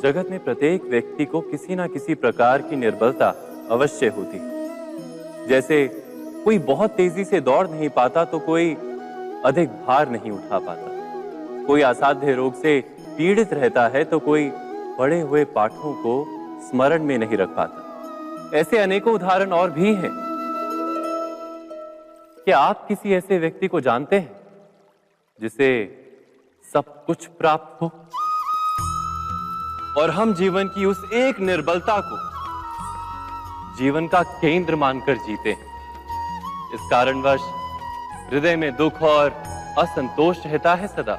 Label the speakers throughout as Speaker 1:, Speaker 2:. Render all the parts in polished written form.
Speaker 1: जगत में प्रत्येक व्यक्ति को किसी ना किसी प्रकार की निर्बलता अवश्य होती है। जैसे कोई बहुत तेजी से दौड़ नहीं पाता तो कोई अधिक भार नहीं उठा पाता, कोई असाध्य रोग से पीड़ित रहता है तो कोई पढ़े हुए पाठों को स्मरण में नहीं रख पाता। ऐसे अनेकों उदाहरण और भी हैं। क्या आप किसी ऐसे व्यक्ति को जानते हैं जिसे सब कुछ प्राप्त हो और हम जीवन की उस एक निर्बलता को जीवन का केंद्र मानकर जीते हैं? इस कारणवश हृदय में दुख और असंतोष रहता है सदा।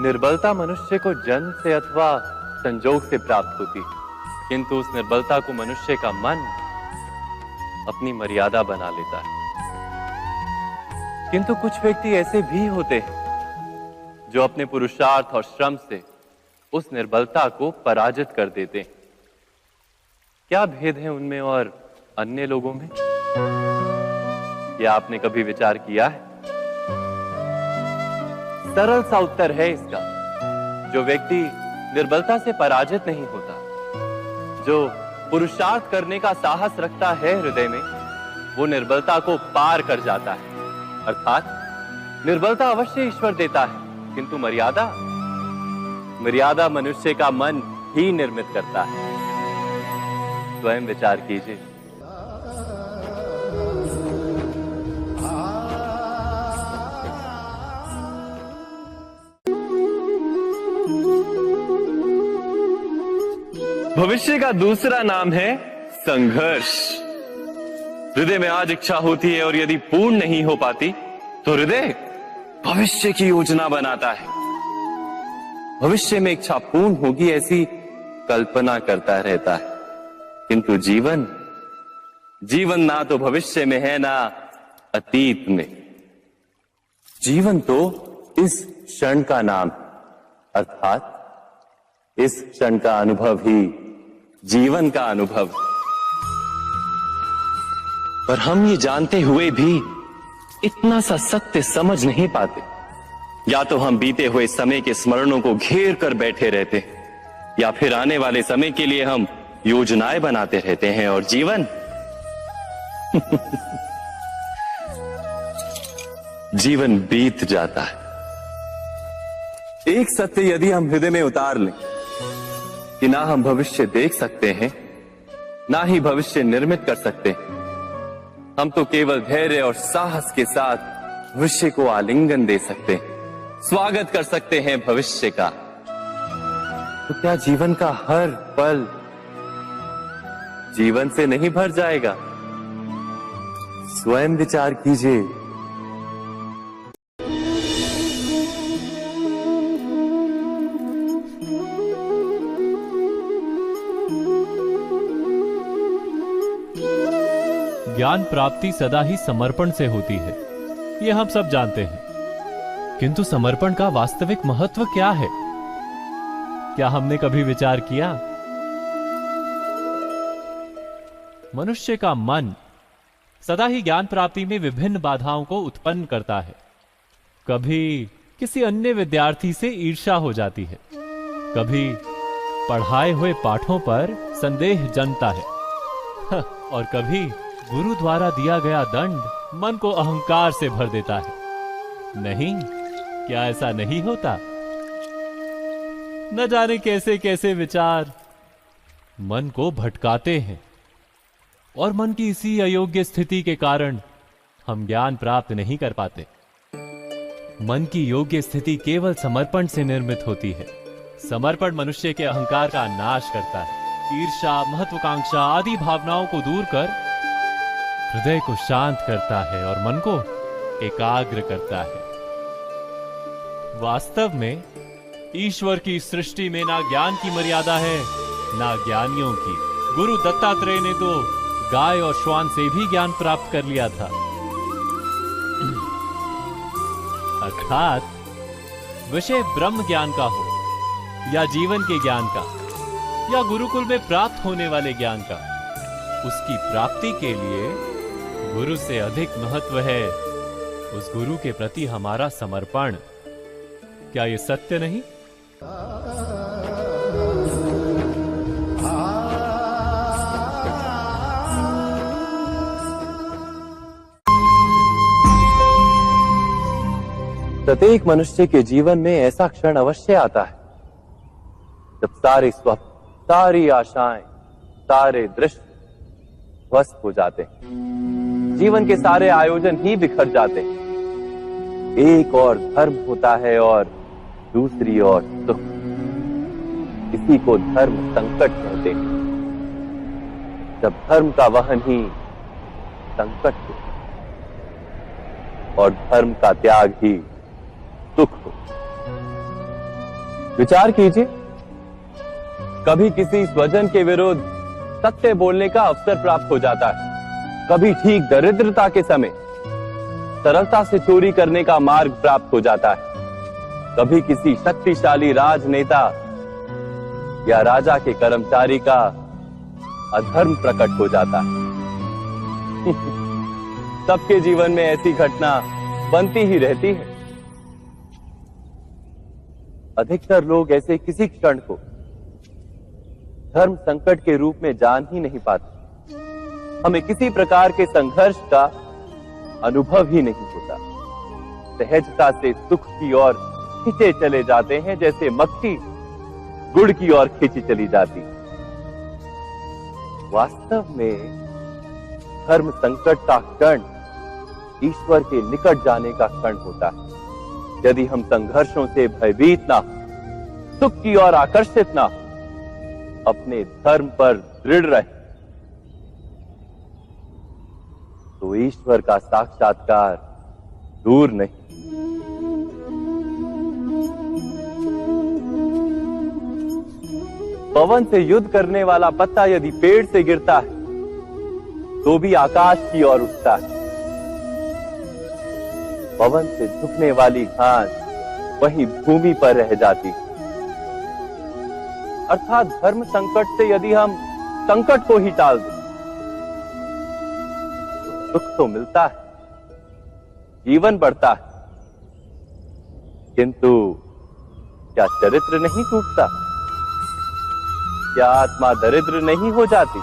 Speaker 1: निर्बलता मनुष्य को जन्म से अथवा संजोग से प्राप्त होती है, किंतु उस निर्बलता को मनुष्य का मन अपनी मर्यादा बना लेता है। किंतु कुछ व्यक्ति ऐसे भी होते हैं जो अपने पुरुषार्थ और श्रम से उस निर्बलता को पराजित कर देते हैं। क्या भेद है उनमें और अन्य लोगों में? क्या आपने कभी विचार किया है? सरल सा उत्तर है इसका। जो व्यक्ति निर्बलता से पराजित नहीं होता, जो पुरुषार्थ करने का साहस रखता है हृदय में, वो निर्बलता को पार कर जाता है। अर्थात निर्बलता अवश्य ईश्वर देता है, किंतु मर्यादा मनुष्य का मन ही निर्मित करता है। स्वयं विचार कीजिए। भविष्य का दूसरा नाम है संघर्ष। हृदय में आज इच्छा होती है और यदि पूर्ण नहीं हो पाती तो हृदय भविष्य की योजना बनाता है। भविष्य में इच्छा पूर्ण होगी ऐसी कल्पना करता रहता है, किंतु जीवन ना तो भविष्य में है ना अतीत में। जीवन तो इस क्षण का नाम, अर्थात इस क्षण का अनुभव ही जीवन का अनुभव। पर हम ये जानते हुए भी इतना सा सत्य समझ नहीं पाते। या तो हम बीते हुए समय के स्मरणों को घेर कर बैठे रहते हैं, या फिर आने वाले समय के लिए हम योजनाएं बनाते रहते हैं और जीवन जीवन बीत जाता है। एक सत्य यदि हम हृदय में उतार लें कि ना हम भविष्य देख सकते हैं, ना ही भविष्य निर्मित कर सकते हैं, हम तो केवल धैर्य और साहस के साथ भविष्य को आलिंगन दे सकते हैं, स्वागत कर सकते हैं भविष्य का। तो क्या जीवन का हर पल जीवन से नहीं भर जाएगा? स्वयं विचार कीजिए।
Speaker 2: ज्ञान प्राप्ति सदा ही समर्पण से होती है, यह हम सब जानते हैं। किंतु समर्पण का वास्तविक महत्व क्या है? क्या हमने कभी विचार किया? मनुष्य का मन सदा ही ज्ञान प्राप्ति में विभिन्न बाधाओं को उत्पन्न करता है। कभी किसी अन्य विद्यार्थी से ईर्ष्या हो जाती है, कभी पढ़ाए हुए पाठों पर संदेह जन्मता है और कभी गुरु द्वारा दिया गया दंड मन को अहंकार से भर देता है। नहीं, क्या ऐसा नहीं होता? न जाने कैसे कैसे विचार मन को भटकाते हैं और मन की इसी अयोग्य स्थिति के कारण हम ज्ञान प्राप्त नहीं कर पाते। मन की योग्य स्थिति केवल समर्पण से निर्मित होती है। समर्पण मनुष्य के अहंकार का नाश करता है, ईर्ष्या, महत्वाकांक्षा आदि भावनाओं को दूर कर हृदय को शांत करता है और मन को एकाग्र करता है। वास्तव में ईश्वर की सृष्टि में ना ज्ञान की मर्यादा है ना ज्ञानियों की। गुरु दत्तात्रेय ने तो गाय और श्वान से भी ज्ञान प्राप्त कर लिया था। अर्थात विषय ब्रह्म ज्ञान का हो या जीवन के ज्ञान का या गुरुकुल में प्राप्त होने वाले ज्ञान का, उसकी प्राप्ति के लिए गुरु से अधिक महत्व है उस गुरु के प्रति हमारा समर्पण। क्या ये सत्य नहीं?
Speaker 1: प्रत्येक मनुष्य के जीवन में ऐसा क्षण अवश्य आता है जब सारे स्वप्न, सारी आशाएं, सारे दृश्य ध्वस्त हो जाते हैं। जीवन के सारे आयोजन ही बिखर जाते हैं। एक और धर्म होता है और दूसरी ओर सुख। इसी को धर्म संकट कहते हैं। जब धर्म का वहन ही संकट हो और धर्म का त्याग ही सुख हो। विचार कीजिए, कभी किसी स्वजन के विरुद्ध सत्य बोलने का अवसर प्राप्त हो जाता है, कभी ठीक दरिद्रता के समय सरलता से चोरी करने का मार्ग प्राप्त हो जाता है, कभी किसी शक्तिशाली राजनेता या राजा के कर्मचारी का अधर्म प्रकट हो जाता है। सबके जीवन में ऐसी घटना बनती ही रहती है। अधिकतर लोग ऐसे किसी क्षण को धर्म संकट के रूप में जान ही नहीं पाते। हमें किसी प्रकार के संघर्ष का अनुभव ही नहीं होता। सहजता से सुख की ओर खींचे चले जाते हैं, जैसे मक्खी गुड़ की ओर खींची चली जाती। वास्तव में धर्म संकट का क्षण ईश्वर के निकट जाने का क्षण होता है। यदि हम संघर्षों से भयभीत ना हो, सुख की ओर आकर्षित ना हो, अपने धर्म पर दृढ़ रहे, तो ईश्वर का साक्षात्कार दूर नहीं। पवन से युद्ध करने वाला पत्ता यदि पेड़ से गिरता है तो भी आकाश की ओर उठता है। पवन से झुकने वाली घास वहीं भूमि पर रह जाती है। अर्थात धर्म संकट से यदि हम संकट को ही टाल दें तो सुख तो मिलता है, जीवन बढ़ता है, किंतु क्या चरित्र नहीं टूटता? क्या आत्मा दरिद्र नहीं हो जाती?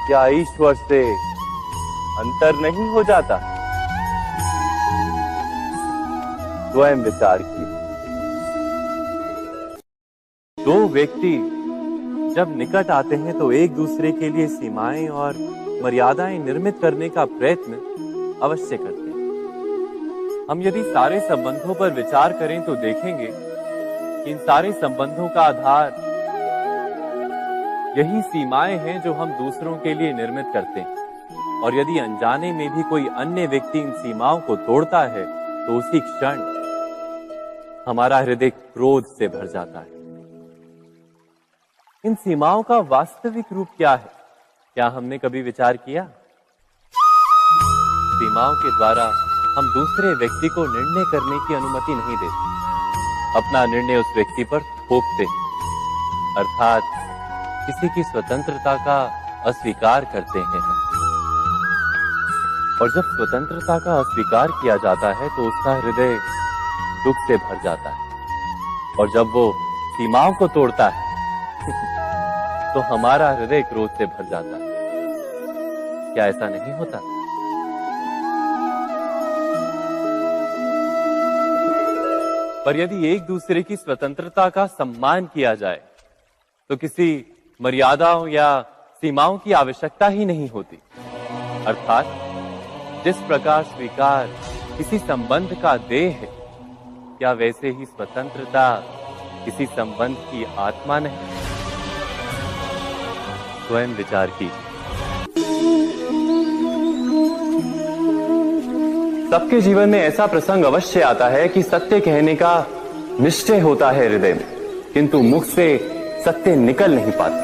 Speaker 1: क्या ईश्वर से अंतर नहीं हो जाता? स्वयं विचार कीजिए। दो व्यक्ति जब निकट आते हैं तो एक दूसरे के लिए सीमाएं और मर्यादाएं निर्मित करने का प्रयत्न अवश्य करते हैं। हम यदि सारे संबंधों पर विचार करें तो देखेंगे कि इन सारे संबंधों का आधार यही सीमाएं हैं जो हम दूसरों के लिए निर्मित करते हैं। और यदि अनजाने में भी कोई अन्य व्यक्ति इन सीमाओं को तोड़ता है तो उसी क्षण हमारा हृदय क्रोध से भर जाता है। इन सीमाओं का वास्तविक रूप क्या है? क्या हमने कभी विचार किया? सीमाओं के द्वारा हम दूसरे व्यक्ति को निर्णय करने की अनुमति नहीं देते। अपना निर्णय उस व्यक्ति पर थोपते हैं, अर्थात किसी की स्वतंत्रता का अस्वीकार करते हैं हम। और जब स्वतंत्रता का अस्वीकार किया जाता है तो उसका हृदय दुख से भर जाता है। और जब वो सीमाओं को तोड़ता है तो हमारा हृदय क्रोध से भर जाता है। क्या ऐसा नहीं होता? पर यदि एक दूसरे की स्वतंत्रता का सम्मान किया जाए तो किसी मर्यादाओं या सीमाओं की आवश्यकता ही नहीं होती। अर्थात जिस प्रकार स्वीकार किसी संबंध का देह है, क्या वैसे ही स्वतंत्रता किसी संबंध की आत्मा नहीं? स्वयं विचार कीजिए। सबके जीवन में ऐसा प्रसंग अवश्य आता है कि सत्य कहने का निश्चय होता है हृदय में, किंतु मुख से सत्य निकल नहीं पाता।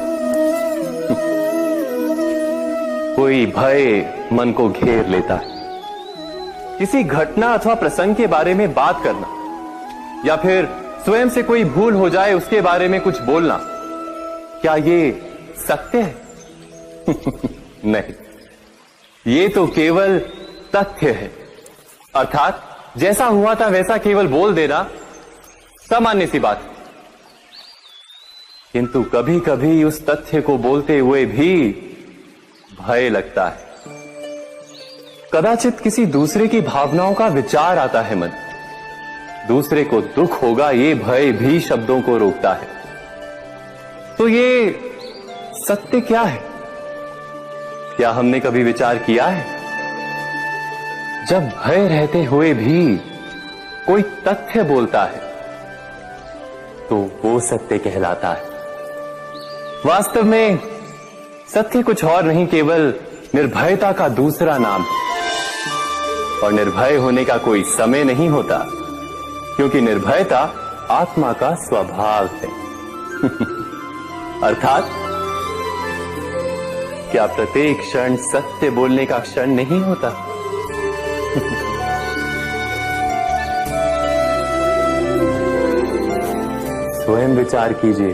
Speaker 1: कोई भय मन को घेर लेता है। किसी घटना अथवा प्रसंग के बारे में बात करना या फिर स्वयं से कोई भूल हो जाए उसके बारे में कुछ बोलना, क्या ये सत्य है? नहीं, ये तो केवल तथ्य है। अर्थात जैसा हुआ था वैसा केवल बोल देना सामान्य सी बात। किंतु कभी कभी उस तथ्य को बोलते हुए भी भय लगता है। कदाचित किसी दूसरे की भावनाओं का विचार आता है मन। दूसरे को दुख होगा ये भय भी शब्दों को रोकता है। तो ये सत्य क्या है? क्या हमने कभी विचार किया है? जब भय रहते हुए भी कोई तथ्य बोलता है तो वो सत्य कहलाता है। वास्तव में सत्य कुछ और नहीं, केवल निर्भयता का दूसरा नाम है। और निर्भय होने का कोई समय नहीं होता, क्योंकि निर्भयता आत्मा का स्वभाव है। अर्थात क्या प्रत्येक क्षण सत्य बोलने का क्षण नहीं होता? स्वयं विचार कीजिए।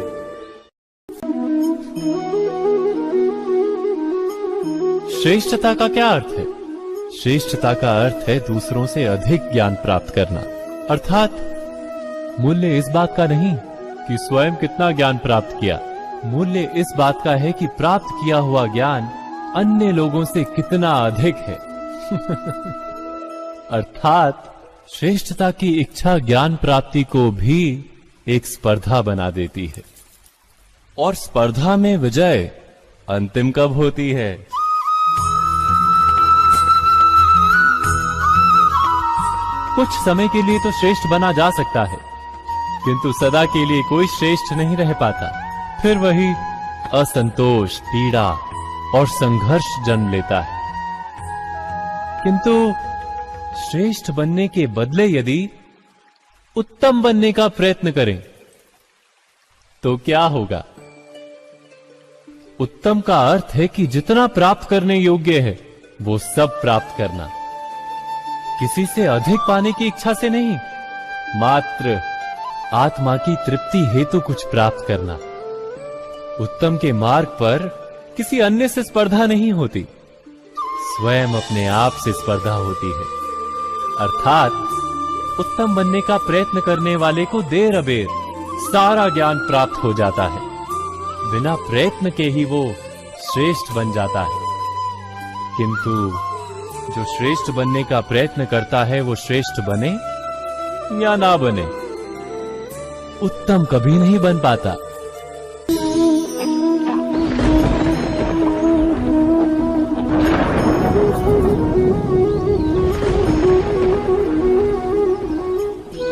Speaker 2: श्रेष्ठता का क्या अर्थ है? श्रेष्ठता का अर्थ है दूसरों से अधिक ज्ञान प्राप्त करना। अर्थात मूल्य इस बात का नहीं कि स्वयं कितना ज्ञान प्राप्त किया, मूल्य इस बात का है कि प्राप्त किया हुआ ज्ञान अन्य लोगों से कितना अधिक है। अर्थात श्रेष्ठता की इच्छा ज्ञान प्राप्ति को भी एक स्पर्धा बना देती है। और स्पर्धा में विजय अंतिम कब होती है? कुछ समय के लिए तो श्रेष्ठ बना जा सकता है, किंतु सदा के लिए कोई श्रेष्ठ नहीं रह पाता। फिर वही असंतोष, पीड़ा और संघर्ष जन्म लेता है। किंतु श्रेष्ठ बनने के बदले यदि उत्तम बनने का प्रयत्न करें तो क्या होगा? उत्तम का अर्थ है कि जितना प्राप्त करने योग्य है वो सब प्राप्त करना, किसी से अधिक पाने की इच्छा से नहीं, मात्र आत्मा की तृप्ति हेतु कुछ प्राप्त करना। उत्तम के मार्ग पर किसी अन्य से स्पर्धा नहीं होती, स्वयं अपने आप से स्पर्धा होती है। अर्थात उत्तम बनने का प्रयत्न करने वाले को देर अबेर सारा ज्ञान प्राप्त हो जाता है, बिना प्रयत्न के ही वो श्रेष्ठ बन जाता है। किंतु जो श्रेष्ठ बनने का प्रयत्न करता है वो श्रेष्ठ बने या ना बने, उत्तम कभी नहीं बन पाता।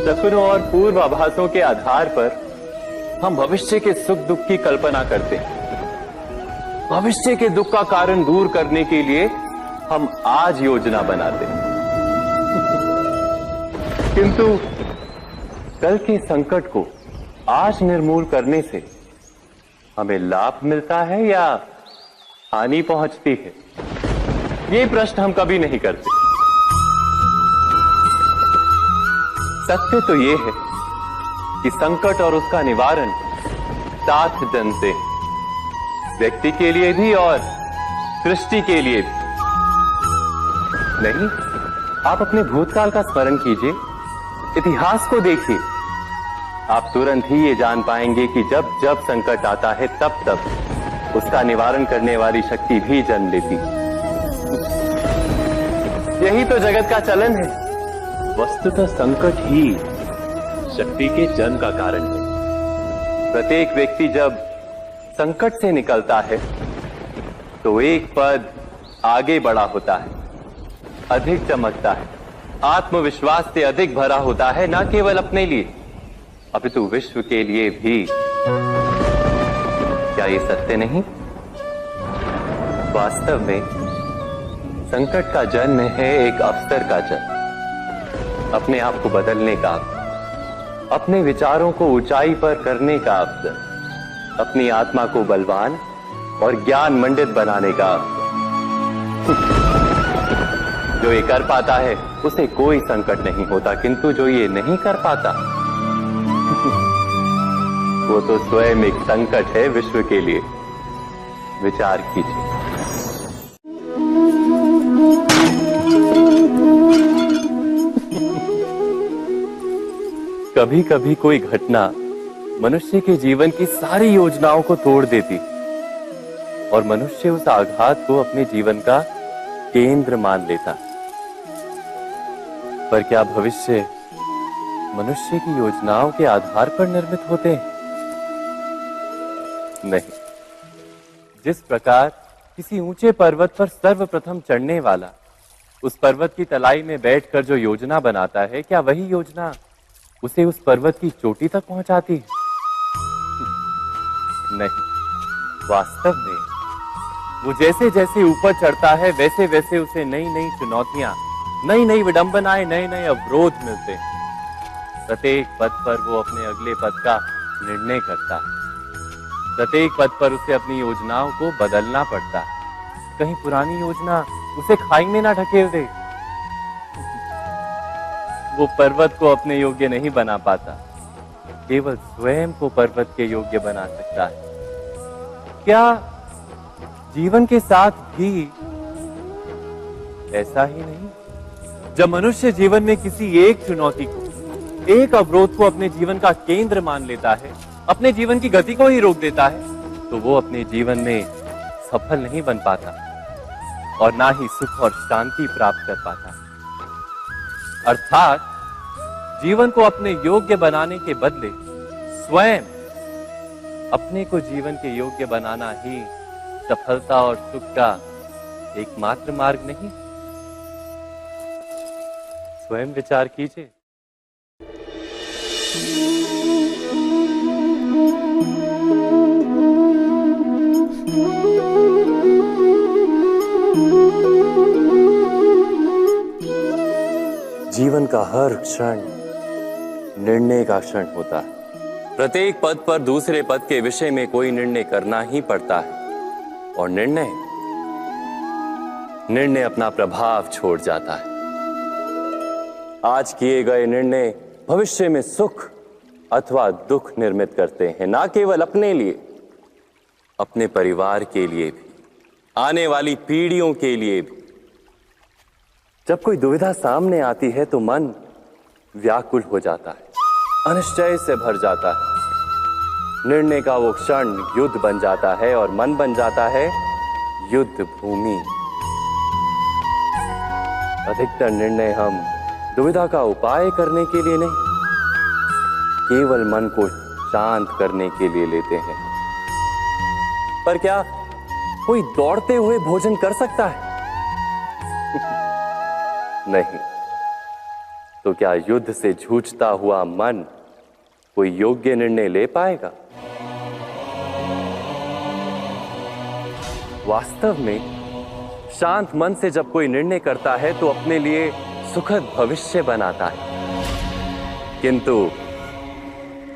Speaker 1: सपनों और पूर्वाभासों के आधार पर हम भविष्य के सुख दुख की कल्पना करते हैं। भविष्य के दुख का कारण दूर करने के लिए हम आज योजना बनाते हैं। किंतु कल के संकट को आज निर्मूल करने से हमें लाभ मिलता है या हानि पहुंचती है? ये प्रश्न हम कभी नहीं करते। सत्य तो ये है कि संकट और उसका निवारण साथ जन से, व्यक्ति के लिए भी और सृष्टि के लिए भी। नहीं, आप अपने भूतकाल का स्मरण कीजिए, इतिहास को देखिए। आप तुरंत ही ये जान पाएंगे कि जब जब संकट आता है तब तब उसका निवारण करने वाली शक्ति भी जन्म लेती है। यही तो जगत का चलन है। वस्तुतः संकट ही शक्ति के जन्म का कारण है। प्रत्येक व्यक्ति जब संकट से निकलता है तो एक पद आगे बढ़ा होता है, अधिक चमकता है, आत्मविश्वास से अधिक भरा होता है, न केवल अपने लिए अपितु विश्व के लिए भी। क्या ये सत्य नहीं? वास्तव में संकट का जन्म है एक अवसर का जन्म, अपने आप को बदलने का, अपने विचारों को ऊंचाई पर करने का अवसर, अपनी आत्मा को बलवान और ज्ञान मंडित बनाने का अवसर। जो ये कर पाता है उसे कोई संकट नहीं होता, किंतु जो ये नहीं कर पाता वो तो स्वयं एक संकट है विश्व के लिए। विचार कीजिए। कभी कभी कोई घटना मनुष्य के जीवन की सारी योजनाओं को तोड़ देती और मनुष्य उस आघात को अपने जीवन का केंद्र मान लेता। पर क्या भविष्य मनुष्य की योजनाओं के आधार पर निर्मित होते हैं? नहीं। जिस प्रकार किसी ऊंचे पर्वत पर सर्वप्रथम चढ़ने वाला उस पर्वत की तलाई में बैठकर जो योजना बनाता है, क्या वही योजना उसे उस पर्वत की चोटी तक पहुंचाती है? नहीं। वास्तव में वो जैसे जैसे ऊपर चढ़ता है वैसे वैसे उसे नई नई चुनौतियां, नई नई विडंबनाएं, नए नए अवरोध मिलते हैं। प्रत्येक पद पर वो अपने अगले पद का निर्णय करता है। प्रत्येक पद पर उसे अपनी योजनाओं को बदलना पड़ता है। कहीं पुरानी योजना उसे खाई में ना ढकेल दे। वो पर्वत को अपने योग्य नहीं बना पाता, केवल स्वयं को पर्वत के योग्य बना सकता है। क्या जीवन के साथ भी ऐसा ही नहीं? जब मनुष्य जीवन में किसी एक चुनौती को, एक अवरोध को अपने जीवन का केंद्र मान लेता है, अपने जीवन की गति को ही रोक देता है, तो वो अपने जीवन में सफल नहीं बन पाता और ना ही सुख और शांति प्राप्त कर पाता। अर्थात जीवन को अपने योग्य बनाने के बदले स्वयं अपने को जीवन के योग्य बनाना ही सफलता और सुख का एकमात्र मार्ग नहीं। स्वयं विचार कीजिए। जीवन का हर क्षण निर्णय का क्षण होता है। प्रत्येक पद पर दूसरे पद के विषय में कोई निर्णय करना ही पड़ता है और निर्णय अपना प्रभाव छोड़ जाता है। आज किए गए निर्णय भविष्य में सुख अथवा दुख निर्मित करते हैं, ना केवल अपने लिए, अपने परिवार के लिए भी, आने वाली पीढ़ियों के लिए भी। जब कोई दुविधा सामने आती है तो मन व्याकुल हो जाता है, अनिश्चय से भर जाता है। निर्णय का वो क्षण युद्ध बन जाता है और मन बन जाता है युद्ध भूमि। अधिकतर निर्णय हम दुविधा का उपाय करने के लिए नहीं, केवल मन को शांत करने के लिए लेते हैं। पर क्या कोई दौड़ते हुए भोजन कर सकता है? नहीं। तो क्या युद्ध से जूझता हुआ मन कोई योग्य निर्णय ले पाएगा? वास्तव में शांत मन से जब कोई निर्णय करता है तो अपने लिए सुखद भविष्य बनाता है, किंतु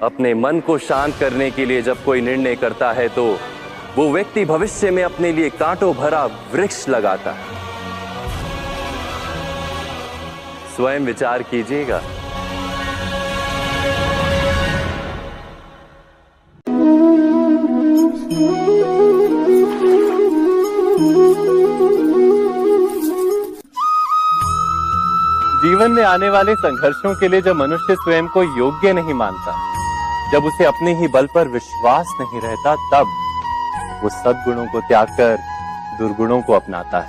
Speaker 1: अपने मन को शांत करने के लिए जब कोई निर्णय करता है तो वो व्यक्ति भविष्य में अपने लिए कांटों भरा वृक्ष लगाता है। स्वयं विचार कीजिएगा। जीवन में आने वाले संघर्षों के लिए जब मनुष्य स्वयं को योग्य नहीं मानता, जब उसे अपने ही बल पर विश्वास नहीं रहता, तब वो सद्गुणों को त्याग कर दुर्गुणों को अपनाता है।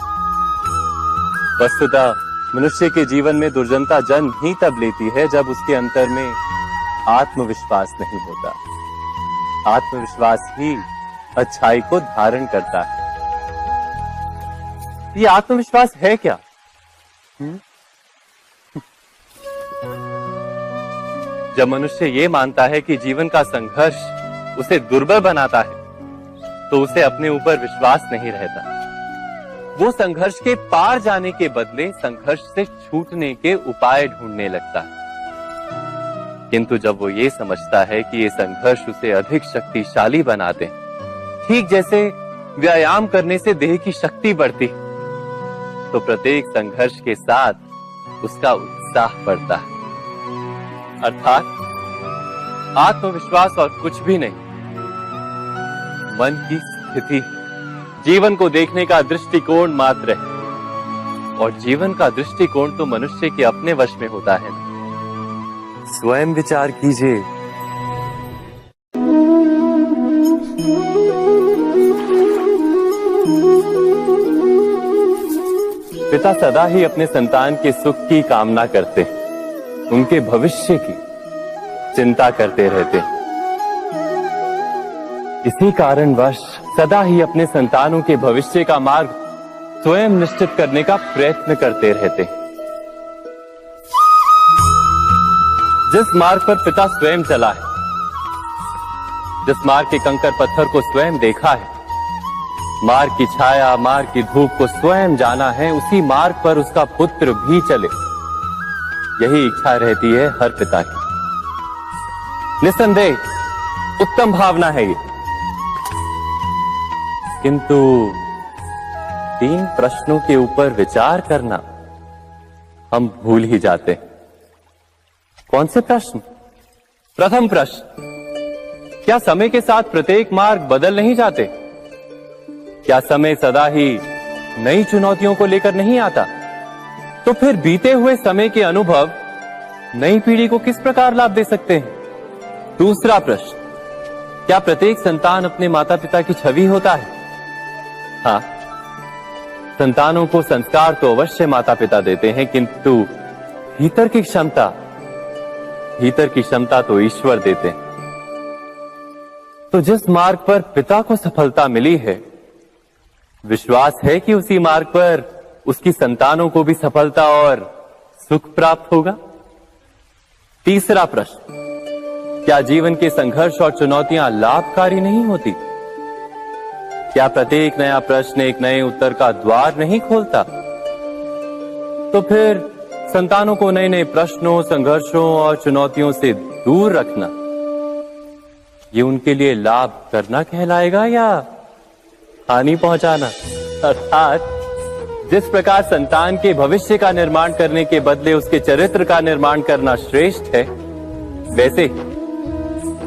Speaker 1: वस्तुतः मनुष्य के जीवन में दुर्जनता जन्म ही तब लेती है जब उसके अंतर में आत्मविश्वास नहीं होता। आत्मविश्वास ही अच्छाई को धारण करता है। ये आत्मविश्वास है क्या? जब मनुष्य ये मानता है कि जीवन का संघर्ष उसे दुर्बल बनाता है, तो उसे अपने ऊपर विश्वास नहीं रहता। वो संघर्ष के पार जाने के बदले संघर्ष से छूटने के उपाय ढूंढने लगता है। किंतु जब वो ये समझता है कि ये संघर्ष उसे अधिक शक्तिशाली बनाते हैं, ठीक जैसे व्यायाम करने से देह की शक्ति बढ़ती, तो प्रत्येक संघर्ष के साथ उसका उत्साह बढ़ता है। अर्थात आत्मविश्वास और कुछ भी नहीं, मन की स्थिति, जीवन को देखने का दृष्टिकोण मात्र है। और जीवन का दृष्टिकोण तो मनुष्य के अपने वश में होता है। स्वयं विचार कीजिए। पिता सदा ही अपने संतान के सुख की कामना करते, उनके भविष्य की चिंता करते रहते। इसी कारणवश सदा ही अपने संतानों के भविष्य का मार्ग स्वयं निश्चित करने का प्रयत्न करते रहते। जिस मार्ग पर पिता स्वयं चला है, जिस मार्ग के कंकर पत्थर को स्वयं देखा है, मार्ग की छाया, मार्ग की धूप को स्वयं जाना है, उसी मार्ग पर उसका पुत्र भी चले, यही इच्छा रहती है हर पिता की। निस्संदेह उत्तम भावना है ये, किंतु 3 प्रश्नों के ऊपर विचार करना हम भूल ही जाते हैं। कौन से प्रश्न? प्रथम प्रश्न, क्या समय के साथ प्रत्येक मार्ग बदल नहीं जाते? क्या समय सदा ही नई चुनौतियों को लेकर नहीं आता? तो फिर बीते हुए समय के अनुभव नई पीढ़ी को किस प्रकार लाभ दे सकते हैं? दूसरा प्रश्न, क्या प्रत्येक संतान अपने माता पिता की छवि होता है? हाँ, संतानों को संस्कार तो अवश्य माता पिता देते हैं, किंतु भीतर की क्षमता तो ईश्वर देते हैं। तो जिस मार्ग पर पिता को सफलता मिली है, विश्वास है कि उसी मार्ग पर उसकी संतानों को भी सफलता और सुख प्राप्त होगा। तीसरा प्रश्न, क्या जीवन के संघर्ष और चुनौतियां लाभकारी नहीं होती? क्या प्रत्येक नया प्रश्न एक नए उत्तर का द्वार नहीं खोलता? तो फिर संतानों को नए नए प्रश्नों, संघर्षों और चुनौतियों से दूर रखना, ये उनके लिए लाभ करना कहलाएगा या हानि पहुंचाना? अर्थात जिस प्रकार संतान के भविष्य का निर्माण करने के बदले उसके चरित्र का निर्माण करना श्रेष्ठ है, वैसे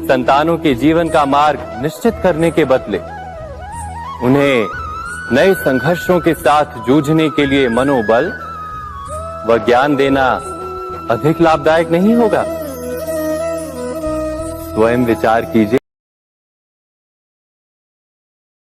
Speaker 1: संतानों के जीवन का मार्ग निश्चित करने के बदले उन्हें नए संघर्षों के साथ जूझने के लिए मनोबल व ज्ञान देना अधिक लाभदायक नहीं होगा? स्वयं विचार कीजिए।